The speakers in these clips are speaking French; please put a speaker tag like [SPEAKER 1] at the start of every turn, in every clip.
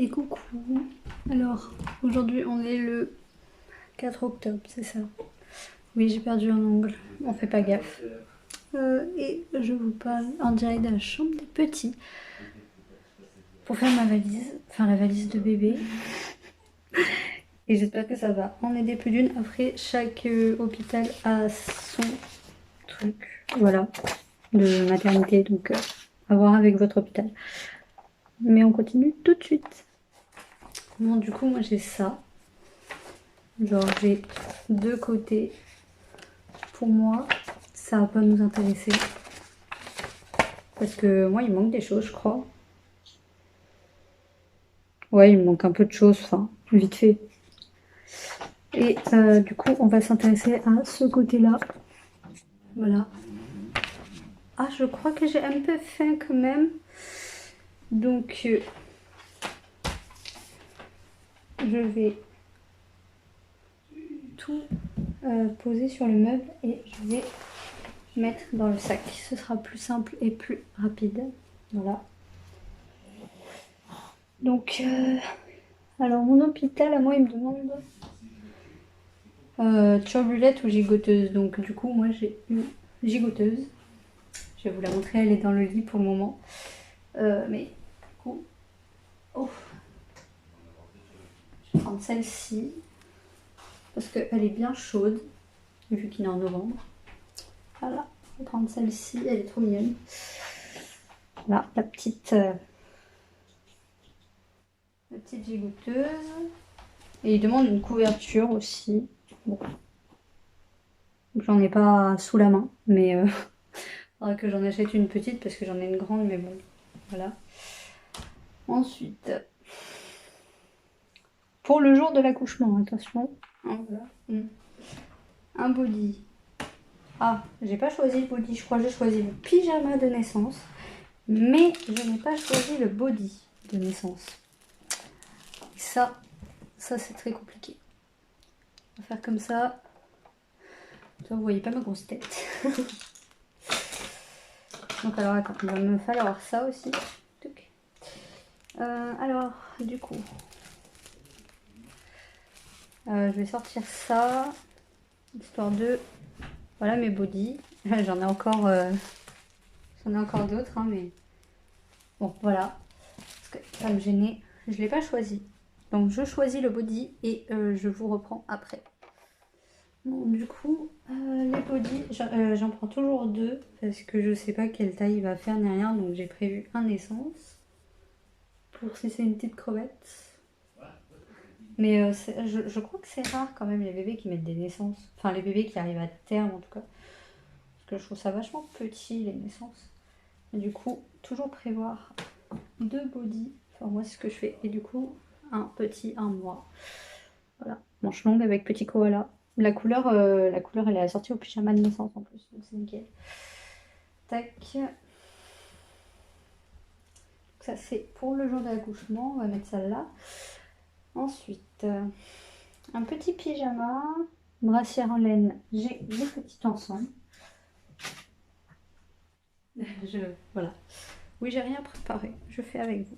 [SPEAKER 1] Et coucou. Alors, aujourd'hui on est le 4 octobre, c'est ça? Oui, j'ai perdu un ongle, on fait pas gaffe. Et je vous parle en direct de la chambre des petits pour faire ma valise, enfin la valise de bébé. Et j'espère que ça va en aider plus d'une. Après, chaque hôpital a son truc, voilà, de maternité, donc à voir avec votre hôpital. Mais on continue tout de suite. Bon, du coup, moi j'ai ça. Genre, j'ai deux côtés. Pour moi, ça va pas nous intéresser. Parce que moi, il manque des choses, je crois. Ouais, il me manque un peu de choses, enfin, vite fait. Et du coup, on va s'intéresser à ce côté-là. Voilà. Ah, je crois que j'ai un peu faim quand même. Donc, je vais tout poser sur le meuble et je vais mettre dans le sac. Ce sera plus simple et plus rapide. Voilà. Donc, alors mon hôpital, à moi, il me demande turbulette ou gigoteuse. Donc, du coup, moi, j'ai une gigoteuse. Je vais vous la montrer, elle est dans le lit pour le moment. Mais, du coup, oh, je vais prendre celle-ci parce qu'elle est bien chaude, vu qu'il est en novembre. Voilà, je vais prendre celle-ci, elle est trop mignonne. Là, la petite gigoteuse. Et il demande une couverture aussi. Bon. J'en ai pas sous la main, mais faudra que j'en achète une petite parce que j'en ai une grande, mais bon, voilà. Ensuite, pour le jour de l'accouchement, attention. Voilà. Un body. Ah, j'ai pas choisi le body, je crois que j'ai choisi le pyjama de naissance, mais je n'ai pas choisi le body de naissance. Et ça c'est très compliqué. On va faire comme ça. Toi, vous voyez pas ma grosse tête. Donc alors attends, il va me falloir ça aussi. Alors, du coup, je vais sortir ça, histoire de... Voilà mes bodys. J'en ai encore d'autres, hein, mais... Bon, voilà. Parce que ça me gênait. Je ne l'ai pas choisi. Donc je choisis le body et je vous reprends après. Bon, du coup, les bodys, j'en prends toujours deux parce que je sais pas quelle taille il va faire ni rien. Donc j'ai prévu un essence. Pour si c'est une petite crevette. Mais je crois que c'est rare quand même les bébés qui mettent des naissances. Enfin les bébés qui arrivent à terme en tout cas. Parce que je trouve ça vachement petit les naissances. Et du coup, toujours prévoir deux bodys. Enfin moi c'est ce que je fais. Et du coup, un petit, un moi. Voilà, manche longue avec petit koala. La couleur elle est assortie au pyjama de naissance en plus. Donc c'est nickel. Tac. Ça c'est pour le jour de l'accouchement. On va mettre ça là. Ensuite... un petit pyjama, brassière en laine, j'ai les petits ensemble. Voilà. Oui, j'ai rien préparé, je fais avec vous.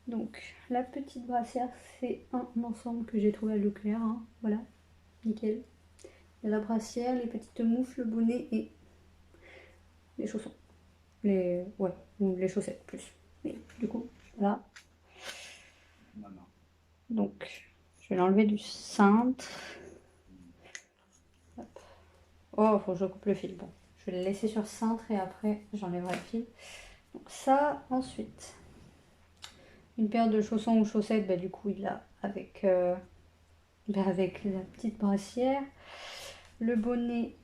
[SPEAKER 1] Donc, la petite brassière, c'est un ensemble que j'ai trouvé à Leclerc. Hein. Voilà, nickel. Il y a la brassière, les petites moufles, le bonnet et les chaussons. Ouais, ou les chaussettes plus. Mais du coup, voilà. Donc, je vais l'enlever du cintre. Hop. Oh, faut que je coupe le fil. Bon, je vais le laisser sur cintre et après, j'enlèverai le fil. Donc ça, ensuite, une paire de chaussons ou chaussettes, bah, du coup, il a avec la petite brassière. Le bonnet.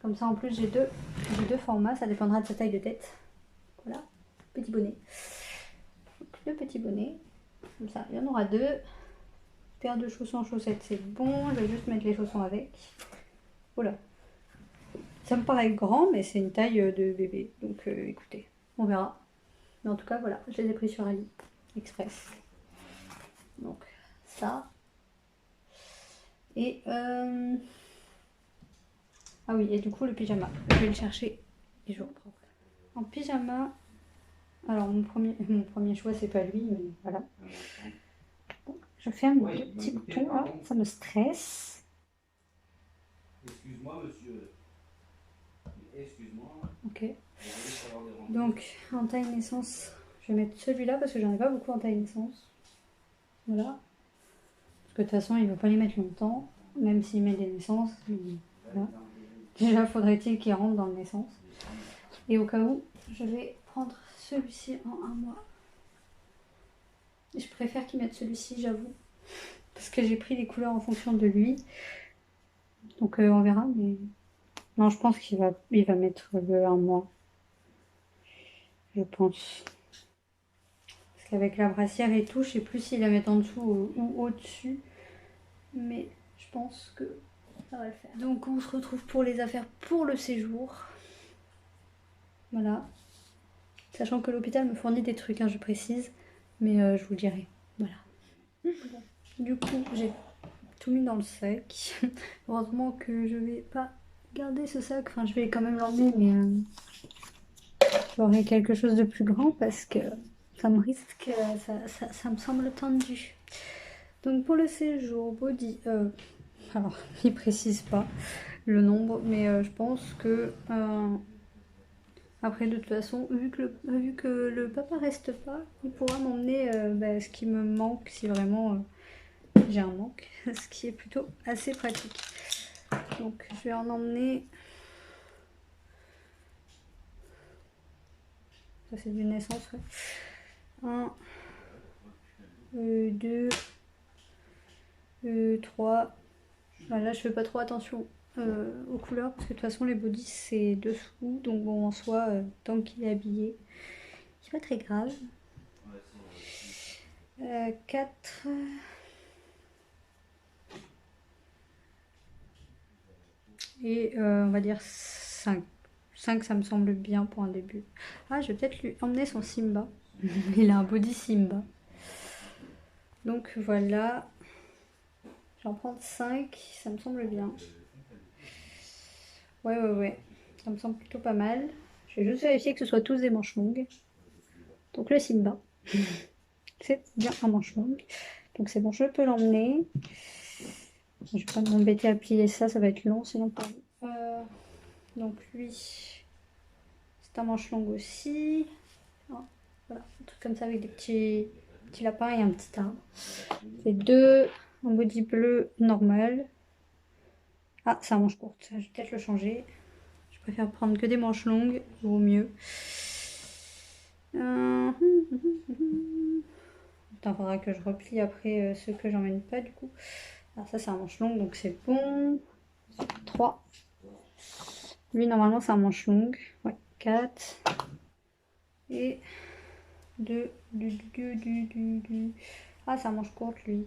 [SPEAKER 1] Comme ça, en plus, j'ai deux formats. Ça dépendra de sa taille de tête. Voilà, petit bonnet. Donc, le petit bonnet. Comme ça, il y en aura deux. Paire de chaussons, chaussettes, c'est bon. Je vais juste mettre les chaussons avec. Voilà. Ça me paraît grand, mais c'est une taille de bébé. Donc, écoutez, on verra. Mais en tout cas, voilà, je les ai pris sur Ali. express. Donc ça. Et ah oui, et du coup le pyjama, je vais le chercher et je reprends. En pyjama, alors mon premier choix c'est pas lui, mais voilà. Bon, je ferme les deux petits boutons là, ça me stresse.
[SPEAKER 2] Excuse-moi monsieur. Excuse-moi.
[SPEAKER 1] Ok. Donc en taille naissance, je vais mettre celui-là parce que j'en ai pas beaucoup en taille naissance. Voilà. Parce que de toute façon il ne va pas les mettre longtemps, même s'il met des naissances. Voilà. Déjà faudrait-il qu'il rentre dans le naissance. Et au cas où, je vais prendre celui-ci en 1 mois. Je préfère qu'il mette celui-ci, j'avoue. Parce que j'ai pris les couleurs en fonction de lui. Donc on verra, mais... Non, je pense qu'il va mettre le 1 mois. Je pense. Parce qu'avec la brassière et tout, je sais plus s'il la met en dessous ou au-dessus. Mais je pense que ça va le faire. Donc on se retrouve pour les affaires pour le séjour. Voilà. Sachant que l'hôpital me fournit des trucs, hein, je précise. Mais je vous le dirai. Voilà. Bon. Du coup, j'ai tout mis dans le sac. Heureusement que je vais pas garder ce sac. Enfin, je vais quand même l'emmener, mais j'aurai quelque chose de plus grand parce que ça me risque, ça me semble tendu. Donc pour le séjour, body, alors il précise pas le nombre, mais je pense que après de toute façon, vu que le papa reste pas, il pourra m'emmener ce qui me manque si vraiment j'ai un manque, ce qui est plutôt assez pratique. Donc je vais en emmener. Ça c'est du naissance, ouais. 1, 2, 3. Là je fais pas trop attention aux couleurs parce que de toute façon les bodys c'est dessous. Donc bon en soi, tant qu'il est habillé, c'est pas très grave. 4. Et on va dire 5. 5 ça me semble bien pour un début. Ah je vais peut-être lui emmener son Simba. Il a un body Simba. Donc voilà. J'en prends 5, ça me semble bien. Ouais. Ça me semble plutôt pas mal. Je vais juste vérifier que ce soit tous des manches longues. Donc le Simba. C'est bien un manche longue. Donc c'est bon, je peux l'emmener. Je vais pas m'embêter à plier ça, ça va être long sinon pas. Donc lui, c'est un manche longue aussi. Oh, voilà, un truc comme ça avec des petits lapins et un petit arbre. C'est 2, un body bleu normal. Ah, c'est un manche courte, je vais peut-être le changer. Je préfère prendre que des manches longues, vaut mieux. Il faudra que je replie après ceux que j'emmène pas du coup. Alors ça c'est un manche longue donc c'est bon. 3. Lui normalement c'est un manche longue. Ouais, 4. Et 2. Ah c'est un manche courte lui.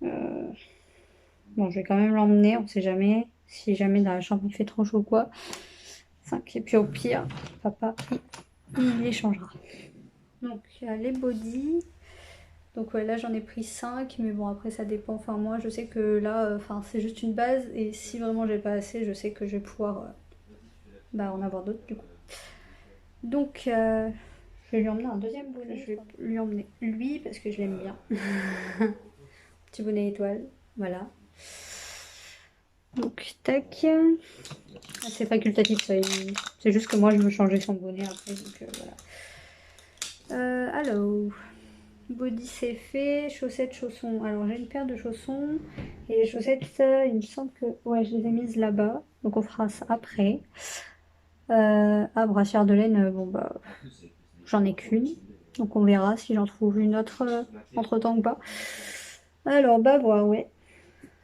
[SPEAKER 1] Bon je vais quand même l'emmener, on sait jamais. Si jamais dans la chambre il fait trop chaud ou quoi. 5. Et puis au pire, papa il les changera. Donc les bodys. Donc ouais, là j'en ai pris 5, mais bon après ça dépend. Enfin moi je sais que là, c'est juste une base et si vraiment j'ai pas assez, je sais que je vais pouvoir en avoir d'autres du coup. Donc je vais lui emmener un deuxième bonnet. Je vais lui emmener lui parce que je l'aime bien. Petit bonnet étoile, voilà. Donc tac. Ah, c'est facultatif ça, c'est juste que moi je veux changer son bonnet après, donc voilà. Alors... Body c'est fait, chaussettes, chaussons. Alors j'ai une paire de chaussons et les chaussettes, il me semble que ouais je les ai mises là-bas. Donc on fera ça après. Brassière de laine, j'en ai qu'une. Donc on verra si j'en trouve une autre entre temps ou pas. Alors bavoir, ouais.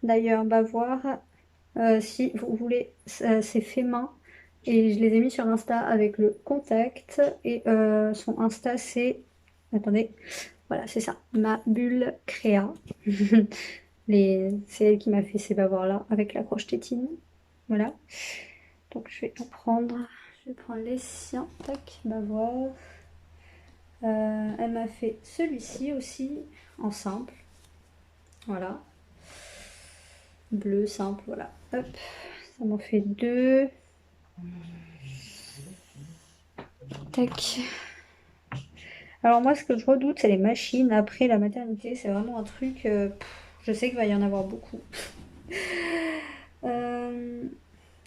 [SPEAKER 1] D'ailleurs bavoir, si vous voulez, c'est fait main. Et je les ai mis sur Insta avec le contact. Et son Insta c'est... Attendez. Voilà, c'est ça, ma bulle créa. C'est elle qui m'a fait ces bavoirs là avec la croche tétine. Voilà. Donc je vais en prendre. Je vais prendre les siens. Tac, bavoir. Elle m'a fait celui-ci aussi en simple. Voilà. Bleu simple, voilà. Hop, ça m'en fait 2. Tac. Alors moi, ce que je redoute, c'est les machines après la maternité. C'est vraiment un truc... je sais qu'il va y en avoir beaucoup.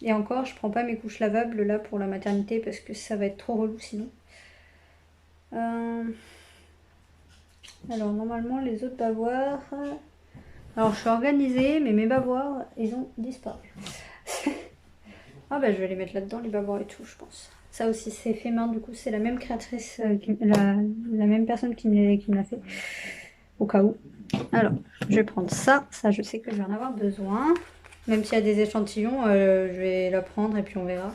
[SPEAKER 1] Et encore, je prends pas mes couches lavables là pour la maternité parce que ça va être trop relou sinon. Alors normalement, les autres bavoirs... Alors je suis organisée, mais mes bavoirs, ils ont disparu. Ah bah je vais les mettre là-dedans, les bavoirs et tout, je pense. Ça aussi, c'est fait main, du coup, c'est la même créatrice, la même personne qui me l'a fait, au cas où. Alors, je vais prendre ça. Ça, je sais que je vais en avoir besoin. Même s'il y a des échantillons, je vais la prendre et puis on verra.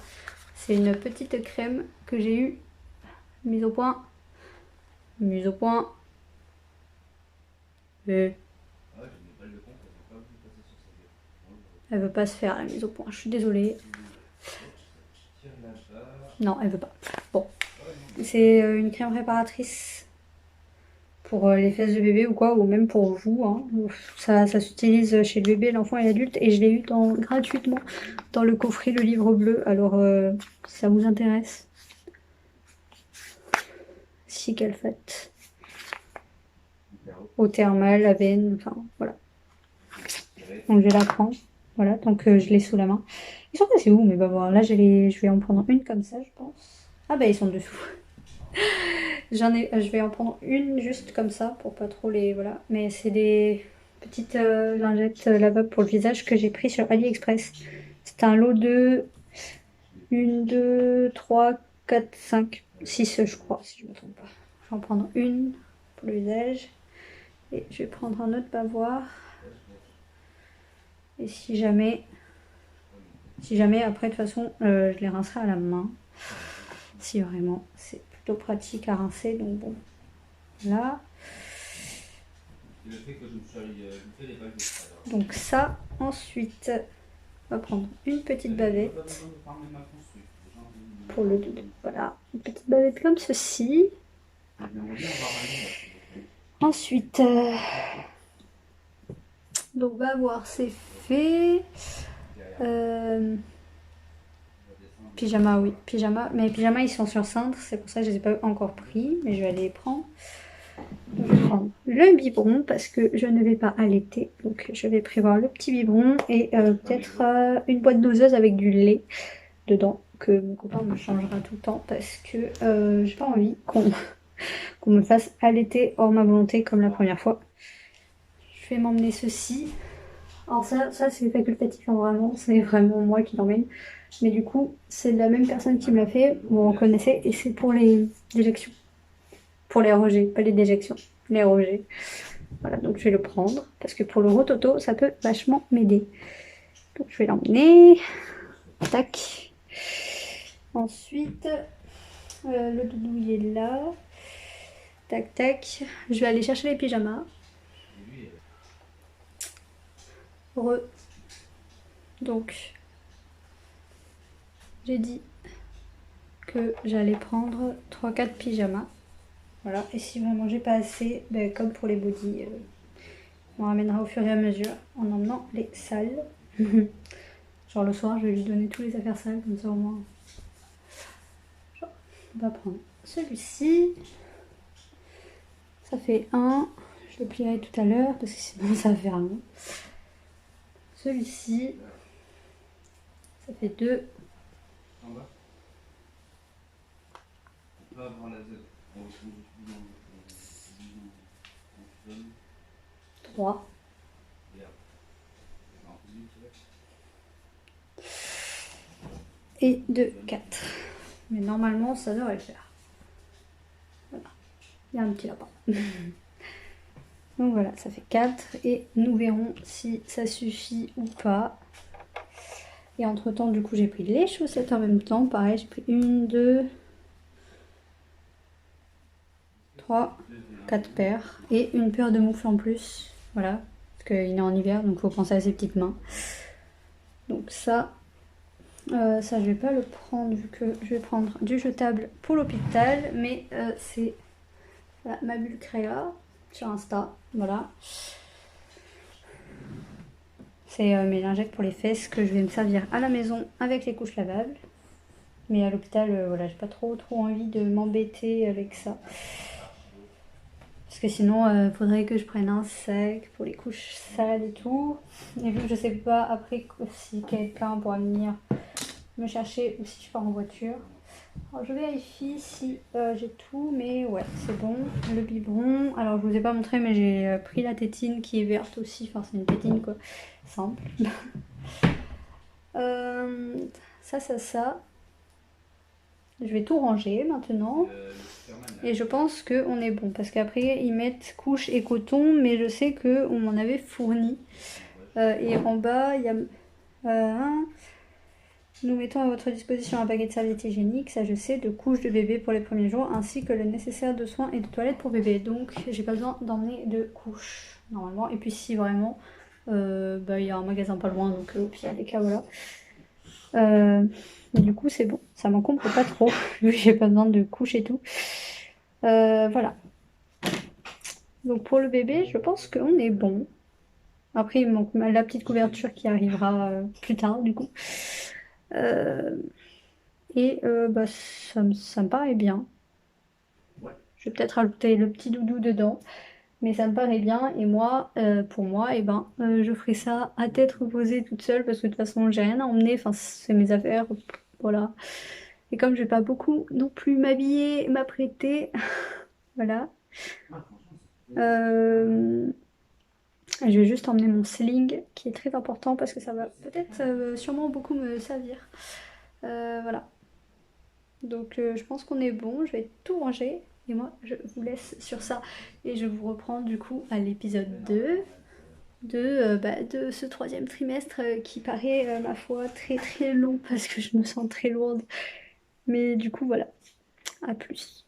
[SPEAKER 1] C'est une petite crème que j'ai eue, mise au point. Mise au point. Et... elle veut pas se faire la mise au point, je suis désolée. Non, elle veut pas. Bon, c'est une crème réparatrice pour les fesses de bébé ou quoi, ou même pour vous. Hein. Ça s'utilise chez le bébé, l'enfant et l'adulte, et je l'ai eu gratuitement dans le coffret Le Livre Bleu. Alors, si ça vous intéresse, si qu'elle fait au thermal, la veine, enfin voilà. Donc je vais la prendre. Voilà, donc je l'ai sous la main. Ils sont passés où? Mais bah voilà, là je vais en prendre une comme ça, je pense. Ah bah ils sont dessous. Je vais en prendre une juste comme ça pour pas trop les... Voilà. Mais c'est des petites lingettes lavables pour le visage que j'ai pris sur AliExpress. C'est un lot de 1, 2, 3, 4, 5, 6 je crois, si je me trompe pas. Je vais en prendre une pour le visage. Et je vais prendre un autre bavoir. Et si jamais après de toute façon je les rincerai à la main. Si vraiment c'est plutôt pratique à rincer, donc bon. Là. Donc ça, ensuite, on va prendre une petite bavette. Pour le doudou. Voilà, une petite bavette comme ceci. Ensuite, donc bavoir c'est fait. Pyjama, oui, pyjama. Mais pyjama ils sont sur cintre, c'est pour ça que je les ai pas encore pris, mais je vais aller les prendre. Donc, je vais prendre le biberon parce que je ne vais pas allaiter, donc je vais prévoir le petit biberon et peut-être une boîte doseuse avec du lait dedans que mon copain me changera tout le temps parce que j'ai pas envie qu'on me fasse allaiter hors ma volonté comme la première fois. Je vais m'emmener ceci. Alors ça c'est facultatif, hein, vraiment, c'est vraiment moi qui l'emmène. Mais du coup, c'est la même personne qui me l'a fait, vous reconnaissez, et c'est pour les déjections. Pour les rejets, pas les déjections, les rejets. Voilà, donc je vais le prendre, parce que pour le rototo, ça peut vachement m'aider. Donc je vais l'emmener. Tac. Ensuite, le doudou il est là. Tac, tac. Je vais aller chercher les pyjamas. Donc, j'ai dit que j'allais prendre 3-4 pyjamas. Voilà, et si vraiment j'ai pas assez, ben, comme pour les bodys, on ramènera au fur et à mesure en emmenant les sales. Genre le soir, je vais lui donner tous les affaires sales, comme ça au moins. Genre, on va prendre celui-ci. Ça fait 1. Je le plierai tout à l'heure parce que sinon ça va faire long. Celui-ci, ça fait 2. 3. Et 2, 4. Mais normalement, ça devrait le faire. Voilà. Il y a un petit lapin. Donc voilà, ça fait 4. Et nous verrons si ça suffit ou pas. Et entre temps, du coup, j'ai pris les chaussettes en même temps. Pareil, j'ai pris 1, 2, 3, 4 paires. Et une paire de moufles en plus. Voilà. Parce qu'il est en hiver, donc il faut penser à ses petites mains. Donc ça. Ça, je vais pas le prendre vu que je vais prendre du jetable pour l'hôpital, mais c'est ma bulle créa sur Insta, voilà. C'est mes lingettes pour les fesses que je vais me servir à la maison avec les couches lavables. Mais à l'hôpital, voilà, j'ai pas trop envie de m'embêter avec ça. Parce que sinon, il faudrait que je prenne un sac pour les couches sales et tout. Et vu que je sais pas après si quelqu'un pourra venir me chercher ou si je pars en voiture. Alors je vérifie si j'ai tout, mais ouais, c'est bon. Le biberon, alors je vous ai pas montré, mais j'ai pris la tétine qui est verte aussi. Enfin, c'est une tétine quoi, simple. Ça. Je vais tout ranger maintenant. Et je pense qu'on est bon. Parce qu'après, ils mettent couche et coton. Mais je sais qu'on m'en avait fourni. Et en bas, il y a... nous mettons à votre disposition un paquet de serviettes hygiéniques, ça je sais, de couches de bébé pour les premiers jours, ainsi que le nécessaire de soins et de toilettes pour bébé. Donc j'ai pas besoin d'emmener de couches, normalement. Et puis si vraiment, il y a un magasin pas loin, donc au pire des cas, voilà. Mais du coup c'est bon, ça m'encombre pas trop, vu que j'ai pas besoin de couches et tout. Voilà. Donc pour le bébé, je pense qu'on est bon. Après, il me manque la petite couverture qui arrivera plus tard, du coup. Ça me paraît bien. Je vais peut-être rajouter le petit doudou dedans. Mais ça me paraît bien. Et moi, pour moi, je ferai ça à tête reposée toute seule. Parce que de toute façon, j'ai rien à emmener. Enfin, c'est mes affaires. Voilà. Et comme je vais pas beaucoup non plus m'habiller, m'apprêter. Voilà. Je vais juste emmener mon sling qui est très important parce que ça va peut-être sûrement beaucoup me servir. Voilà. Donc je pense qu'on est bon, je vais tout ranger et moi je vous laisse sur ça et je vous reprends du coup à l'épisode 2 de ce troisième trimestre qui paraît ma foi très très long parce que je me sens très lourde. Mais du coup voilà, à plus.